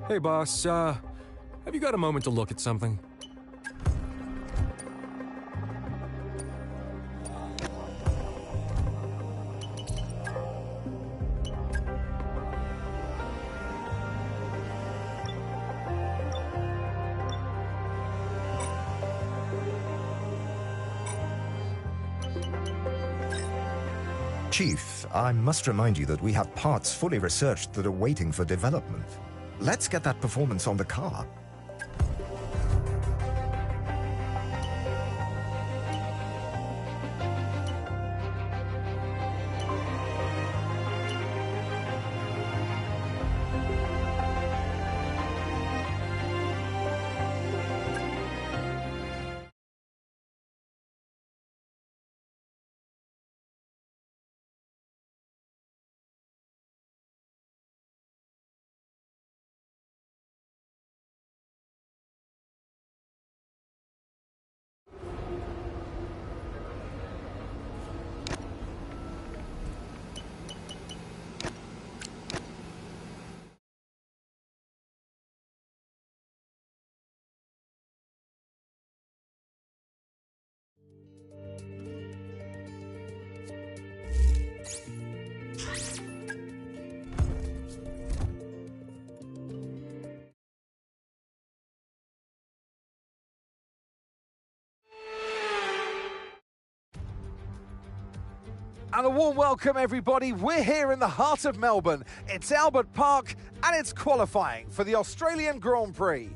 Hey boss, have you got a moment to look at something? Chief, I must remind you that we have parts fully researched that are waiting for development. Let's get that performance on the car. And a warm welcome, everybody. We're here in the heart of Melbourne. It's Albert Park, and it's qualifying for the Australian Grand Prix.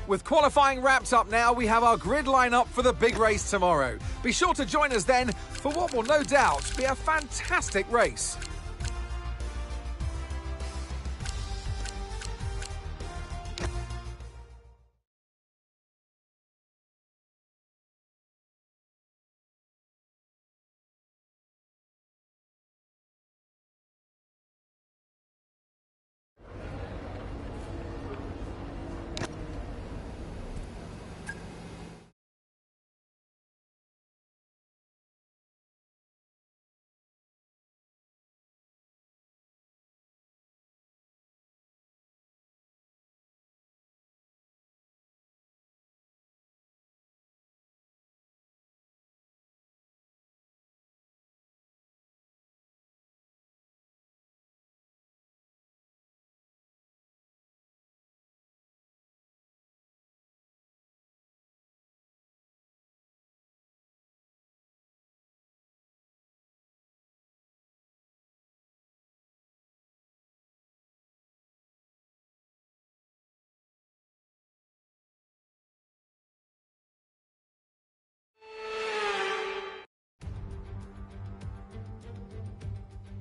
With qualifying wrapped up now, we have our grid lineup for the big race tomorrow. Be sure to join us then for what will no doubt be a fantastic race.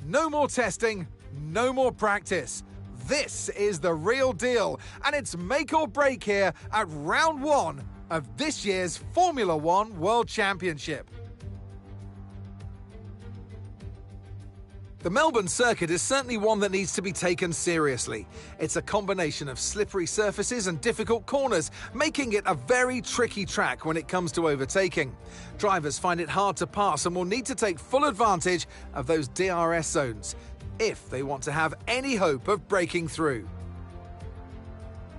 No more testing, no more practice. This is the real deal, and it's make or break here at round 1 of this year's Formula One World Championship. The Melbourne circuit is certainly one that needs to be taken seriously. It's a combination of slippery surfaces and difficult corners, making it a very tricky track when it comes to overtaking. Drivers find it hard to pass and will need to take full advantage of those DRS zones if they want to have any hope of breaking through.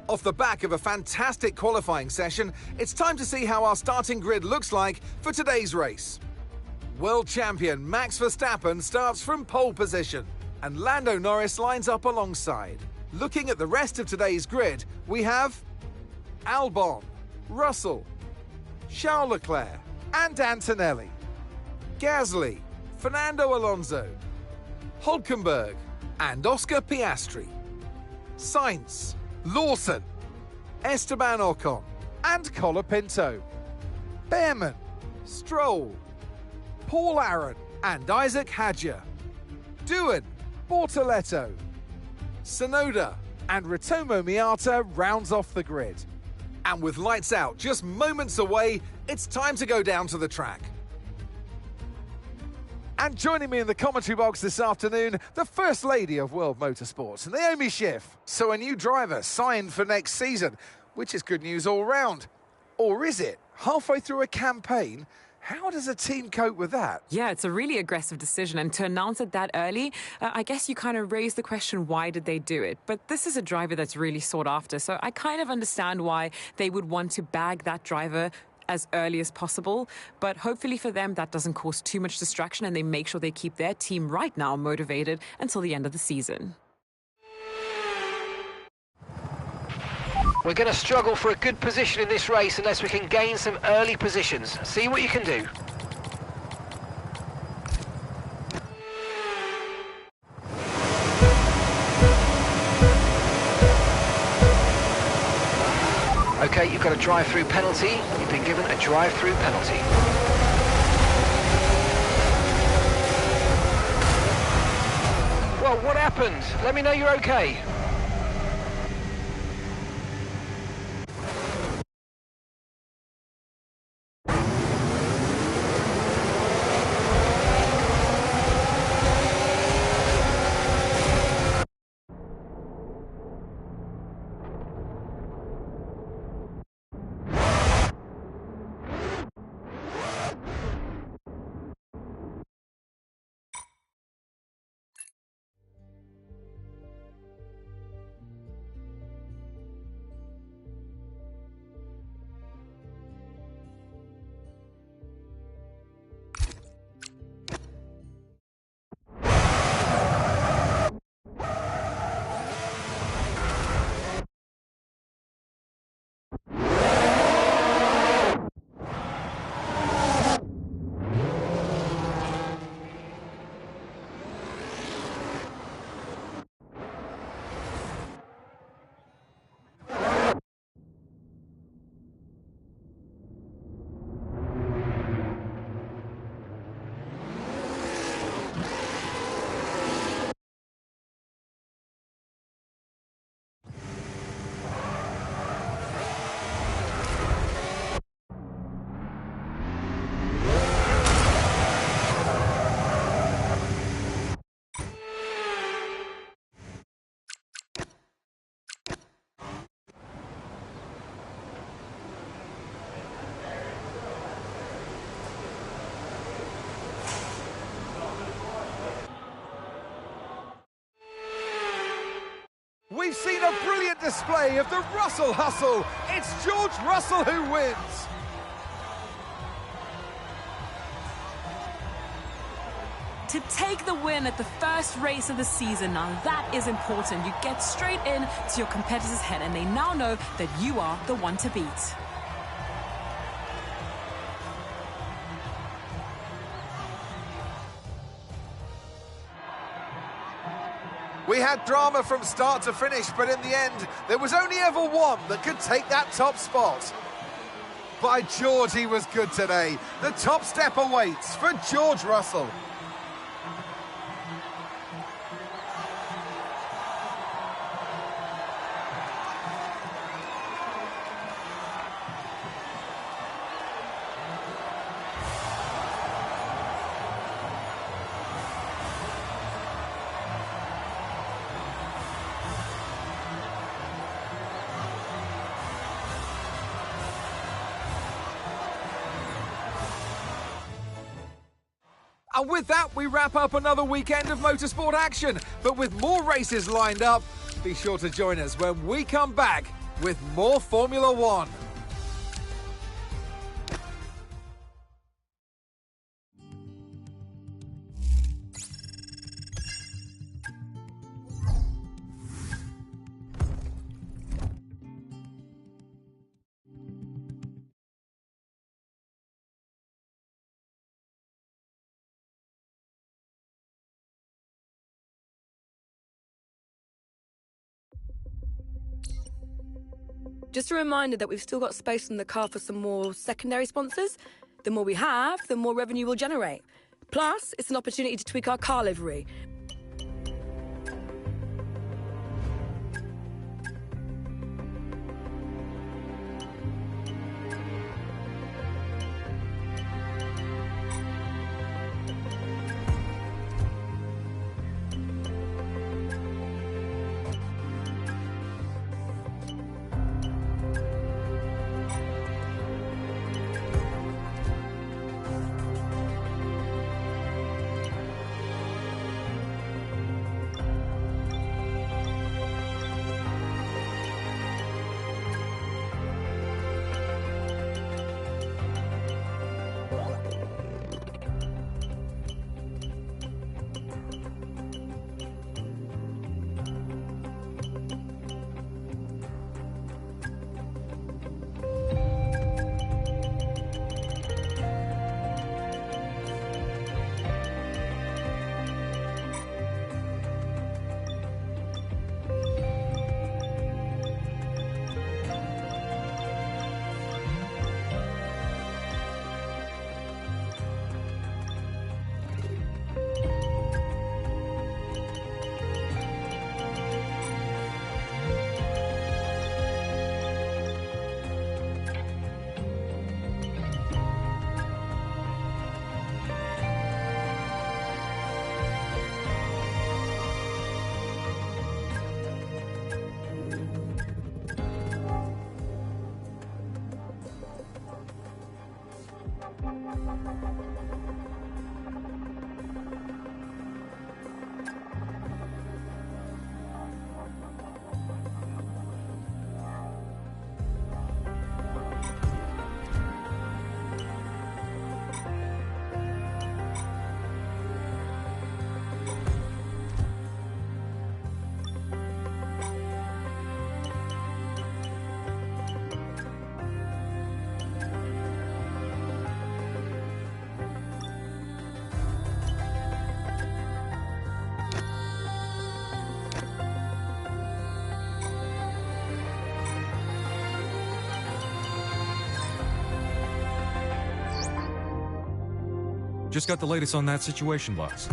Off the back of a fantastic qualifying session, it's time to see how our starting grid looks like for today's race. World champion Max Verstappen starts from pole position, and Lando Norris lines up alongside. Looking at the rest of today's grid, we have Albon, Russell, Charles Leclerc and Antonelli, Gasly, Fernando Alonso, Hülkenberg and Oscar Piastri, Sainz, Lawson, Esteban Ocon and Colapinto, Behrman, Stroll, Paul Aaron and Isaac Hadjar, Doohan, Bortoleto, Tsunoda and Ritomo Miata rounds off the grid. And with lights out just moments away, it's time to go down to the track. And joining me in the commentary box this afternoon, the First Lady of World Motorsports, Naomi Schiff. So a new driver signed for next season, which is good news all round. Or is it? Halfway through a campaign? How does a team cope with that? Yeah, it's a really aggressive decision, and to announce it that early, I guess you kind of raise the question, why did they do it? But this is a driver that's really sought after, so I kind of understand why they would want to bag that driver as early as possible. But hopefully for them, that doesn't cause too much distraction, and they make sure they keep their team right now motivated until the end of the season. We're going to struggle for a good position in this race unless we can gain some early positions. See what you can do. Okay, you've got a drive-through penalty. You've been given a drive-through penalty. Well, what happened? Let me know you're okay. We've seen a brilliant display of the Russell hustle. It's George Russell who wins. To take the win at the first race of the season, now that is important. You get straight in to your competitor's head, and they now know that you are the one to beat. We had drama from start to finish, but in the end, there was only ever one that could take that top spot. By George, he was good today. The top step awaits for George Russell. And with that, we wrap up another weekend of motorsport action. But with more races lined up, be sure to join us when we come back with more Formula One. Just a reminder that we've still got space in the car for some more secondary sponsors. The more we have, the more revenue we'll generate. Plus, it's an opportunity to tweak our car livery. Just got the latest on that situation, boss.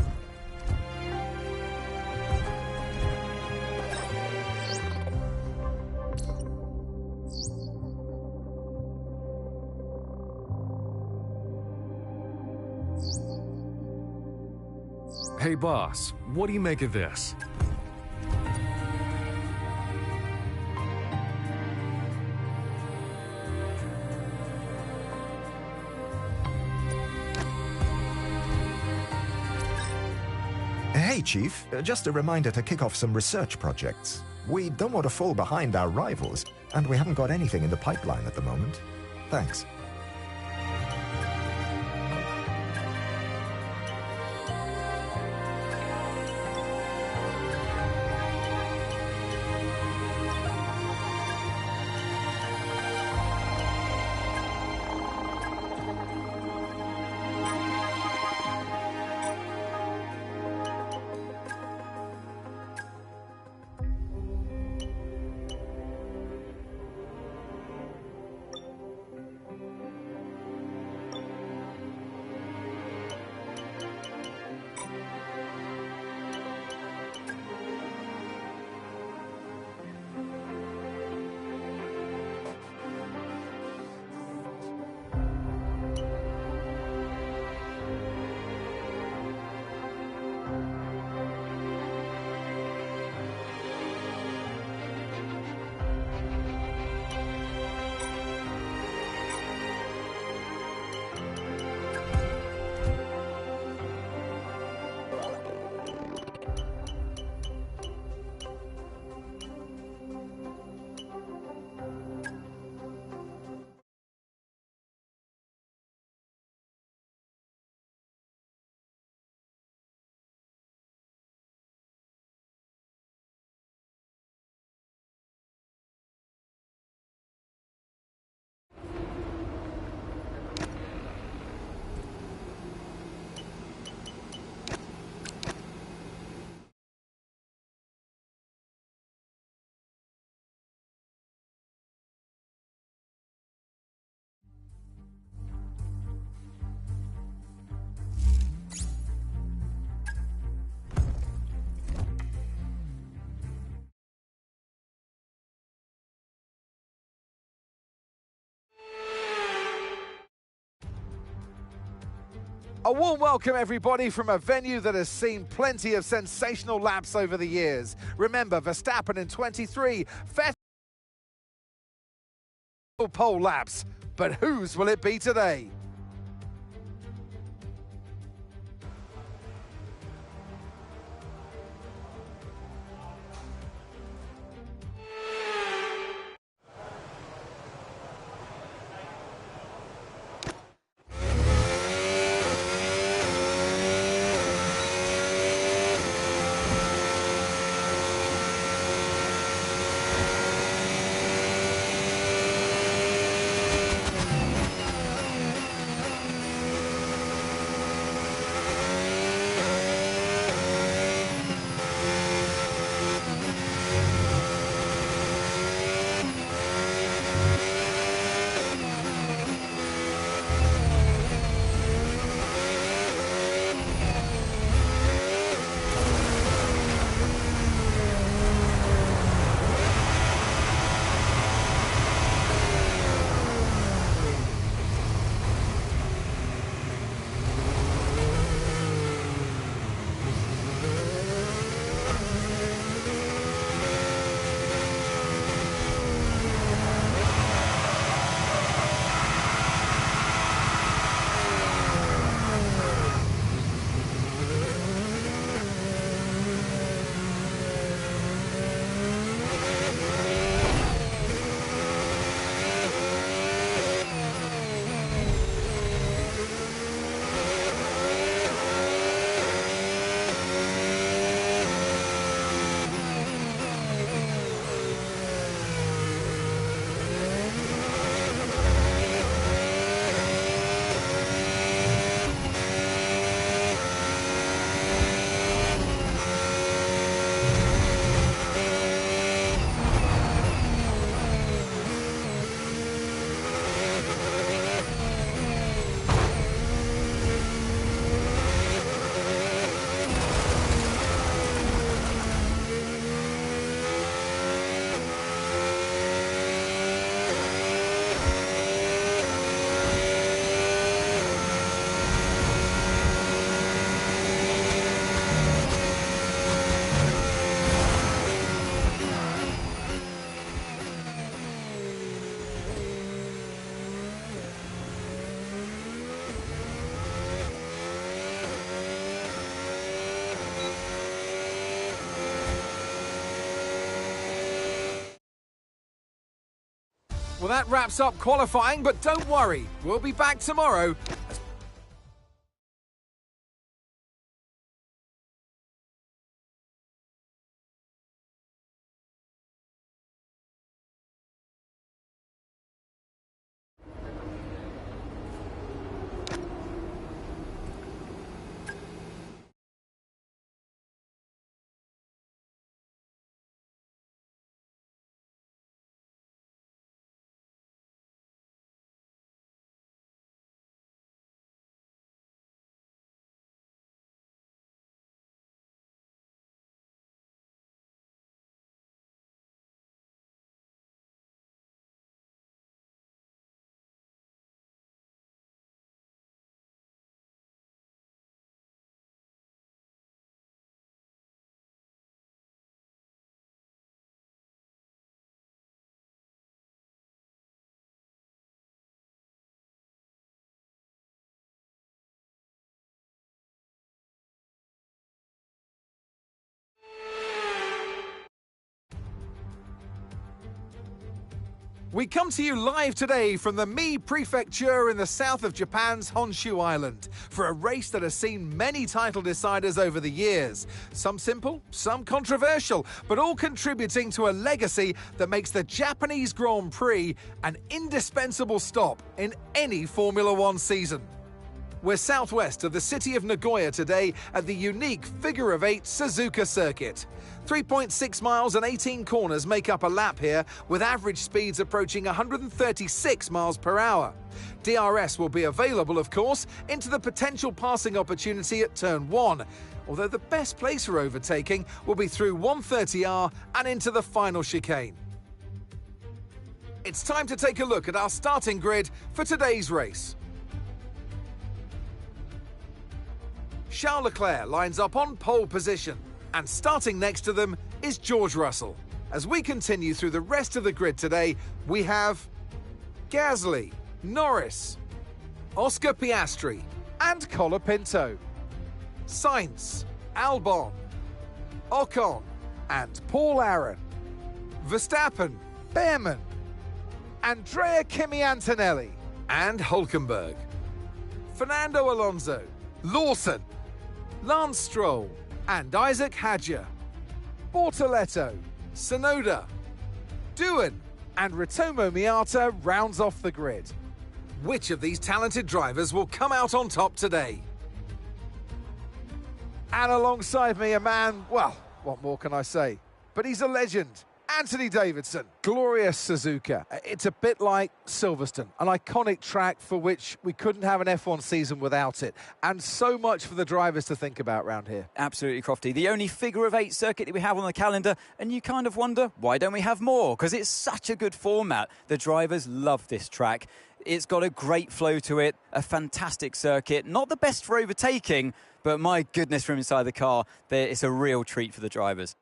Hey, boss, what do you make of this? Hey, Chief. Just a reminder to kick off some research projects. We don't want to fall behind our rivals, and we haven't got anything in the pipeline at the moment. Thanks. A warm welcome, everybody, from a venue that has seen plenty of sensational laps over the years. Remember, Verstappen in 23, Vettel pole laps. But whose will it be today? Well, that wraps up qualifying, but don't worry, we'll be back tomorrow. We come to you live today from the Mie Prefecture in the south of Japan's Honshu Island for a race that has seen many title deciders over the years. Some simple, some controversial, but all contributing to a legacy that makes the Japanese Grand Prix an indispensable stop in any Formula One season. We're southwest of the city of Nagoya today at the unique figure-of-8 Suzuka circuit. 3.6 miles and 18 corners make up a lap here, with average speeds approaching 136 miles per hour. DRS will be available, of course, into the potential passing opportunity at turn 1, although the best place for overtaking will be through 130R and into the final chicane. It's time to take a look at our starting grid for today's race. Charles Leclerc lines up on pole position, and starting next to them is George Russell. As we continue through the rest of the grid today, we have Gasly, Norris, Oscar Piastri, and Colapinto, Sainz, Albon, Ocon, and Paul Aron, Verstappen, Behrman, Andrea Kimi Antonelli, and Hulkenberg, Fernando Alonso, Lawson, Lance Stroll, and Isaac Hadjar, Bortoletto, Tsunoda, Doohan, and Ritomo Miata rounds off the grid. Which of these talented drivers will come out on top today? And alongside me, a man, well, what more can I say? But he's a legend. Anthony Davidson, glorious Suzuka. It's a bit like Silverstone, an iconic track for which we couldn't have an F1 season without it. And so much for the drivers to think about round here. Absolutely, Crofty. The only figure-of-8 circuit that we have on the calendar, and you kind of wonder, why don't we have more? Because it's such a good format. The drivers love this track. It's got a great flow to it, a fantastic circuit. Not the best for overtaking, but my goodness, from inside the car, it's a real treat for the drivers.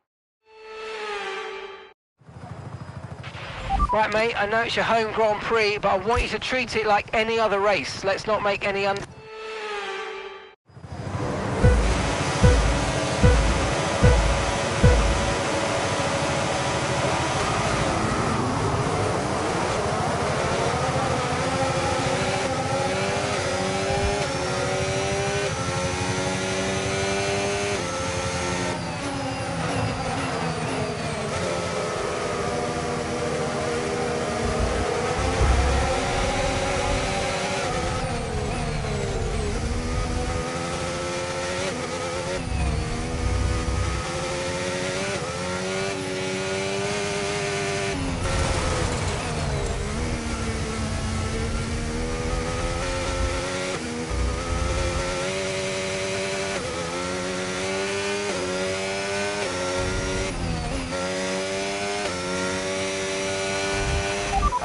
Right, mate, I know it's your home Grand Prix, but I want you to treat it like any other race. Let's not make any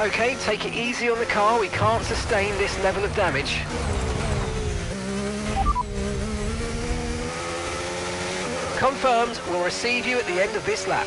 Okay, take it easy on the car. We can't sustain this level of damage. Confirmed, we'll receive you at the end of this lap.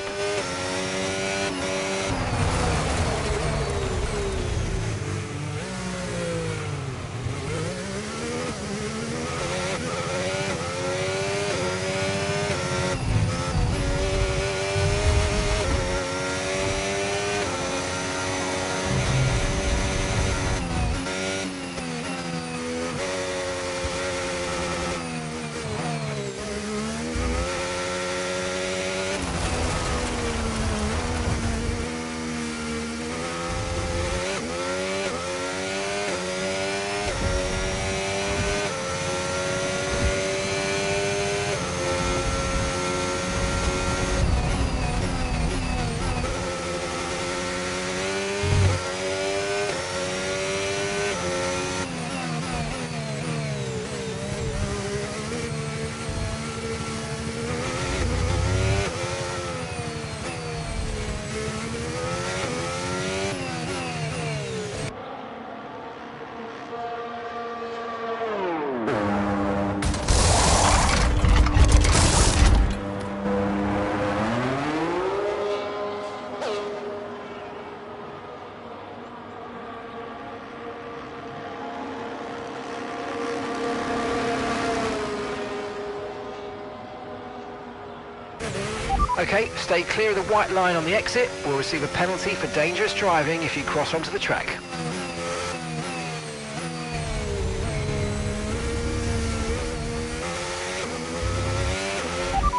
Okay, stay clear of the white line on the exit. We'll receive a penalty for dangerous driving if you cross onto the track.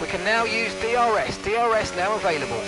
We can now use DRS. DRS now available.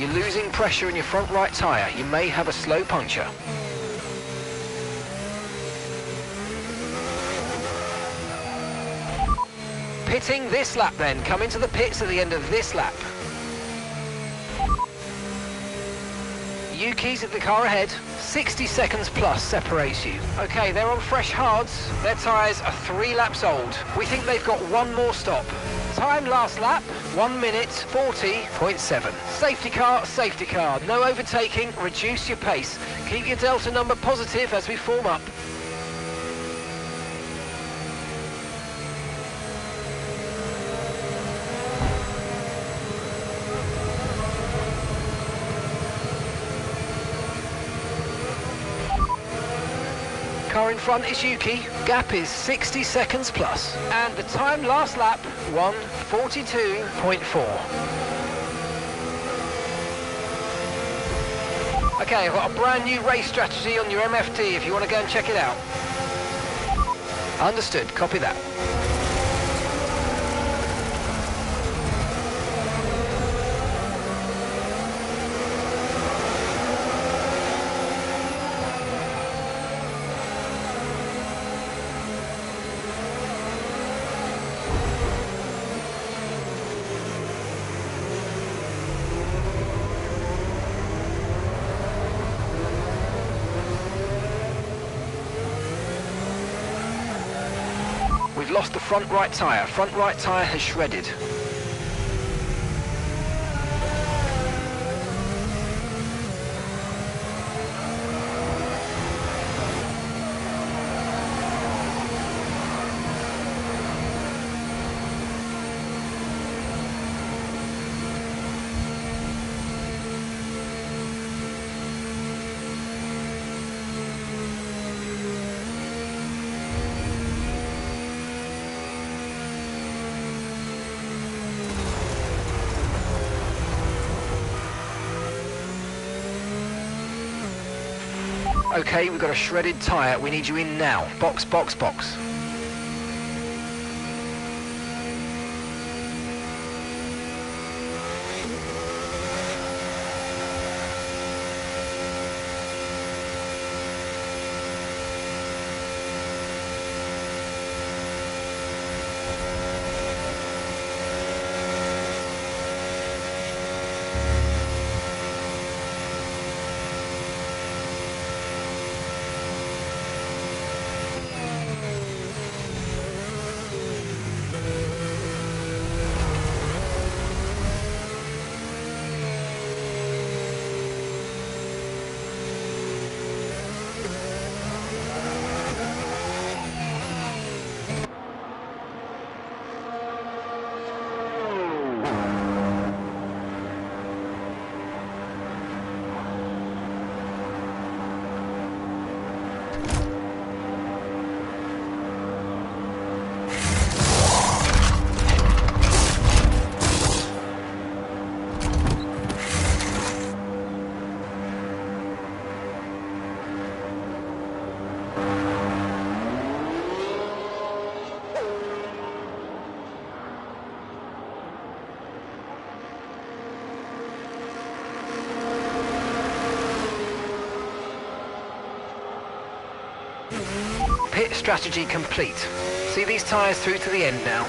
You're losing pressure in your front right tyre. You may have a slow puncture. Pitting this lap then. Come into the pits at the end of this lap. Yuki's at the car ahead. 60 seconds plus separates you. Okay, they're on fresh hards. Their tyres are 3 laps old. We think they've got one more stop. Time last lap, 1 minute 40.7. Safety car, no overtaking, reduce your pace. Keep your delta number positive as we form up. Car in front is Yuki. Gap is 60 seconds plus. And the time last lap, 1:42.4. Okay, I've got a brand new race strategy on your MFD if you want to go and check it out. Understood, copy that. We've lost the front right tyre. Front right tyre has shredded. Okay, we've got a shredded tyre. We need you in now. Box, box, box. Pit strategy complete. See these tyres through to the end now.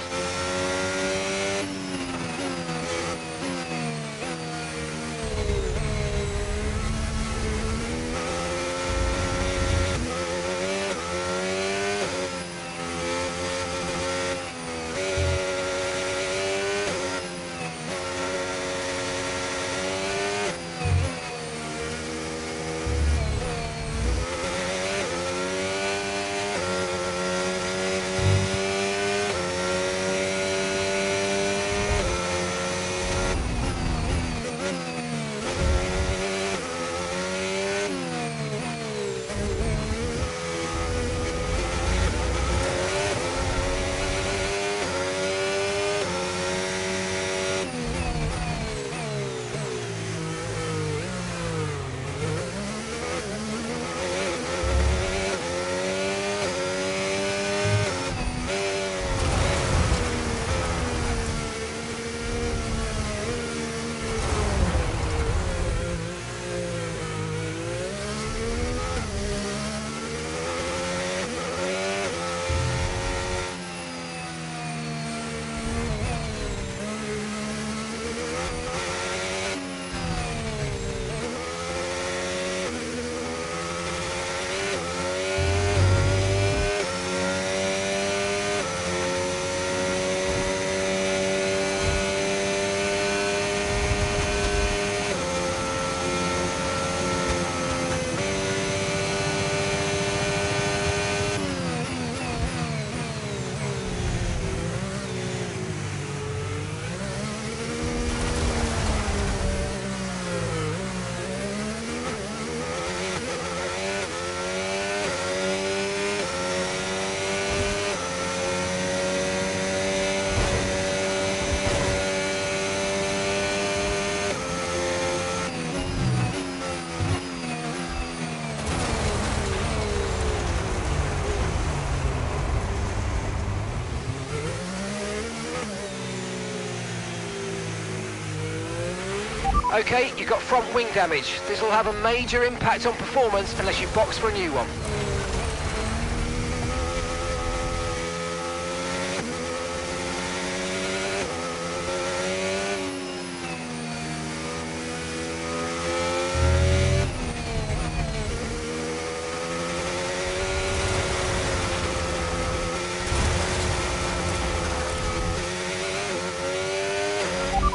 Okay, you've got front wing damage. This will have a major impact on performance unless you box for a new one.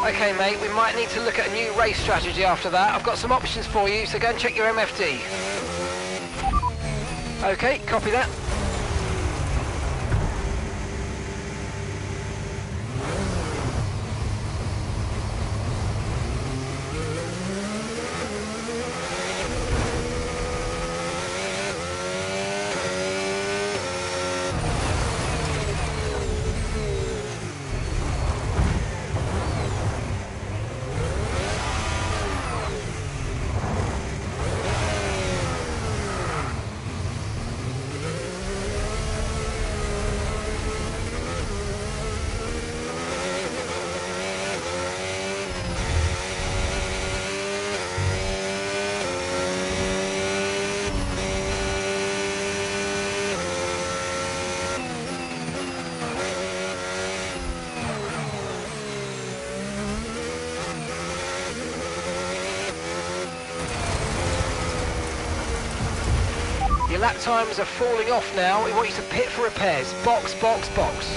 Okay mate, we might need to look at a new race strategy after that. I've got some options for you, so go and check your MFD. Okay, copy that. Your lap times are falling off now. We want you to pit for repairs. Box, box, box.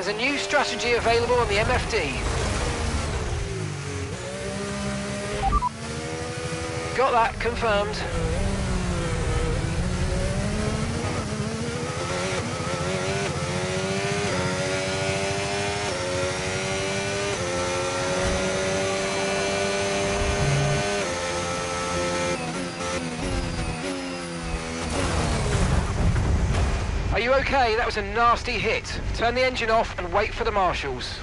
There's a new strategy available on the MFD. Got that, confirmed. Are you okay? That was a nasty hit. Turn the engine off and wait for the marshals.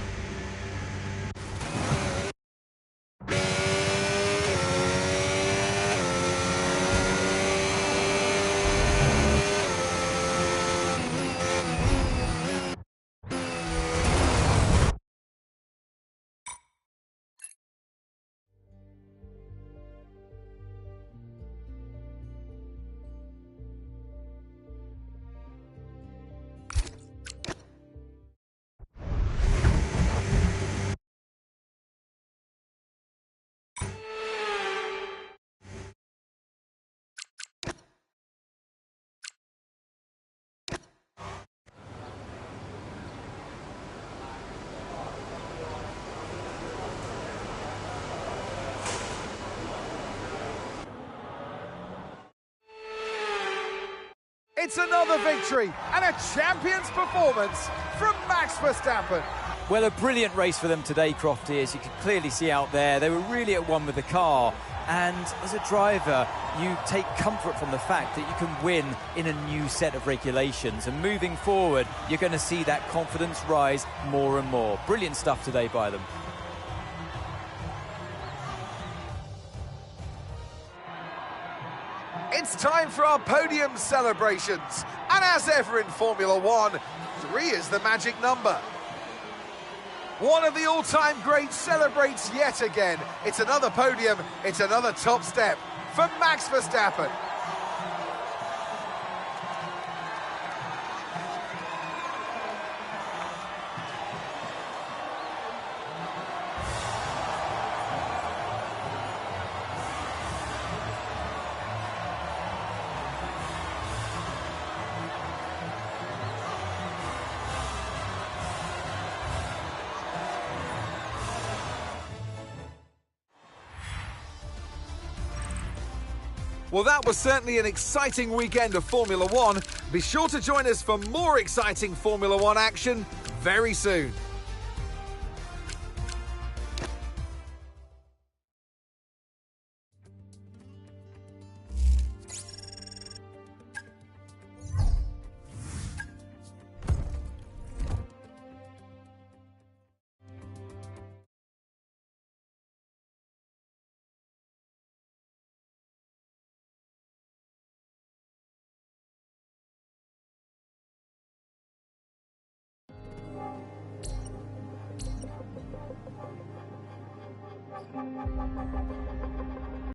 It's another victory and a champion's performance from Max Verstappen. Well, a brilliant race for them today, Crofty, as you can clearly see out there. They were really at one with the car. And as a driver, you take comfort from the fact that you can win in a new set of regulations. And moving forward, you're going to see that confidence rise more and more. Brilliant stuff today by them. It's time for our podium celebrations. And as ever in Formula One, 3 is the magic number. One of the all-time greats celebrates yet again. It's another podium, it's another top step for Max Verstappen. Well, that was certainly an exciting weekend of Formula One. Be sure to join us for more exciting Formula One action very soon.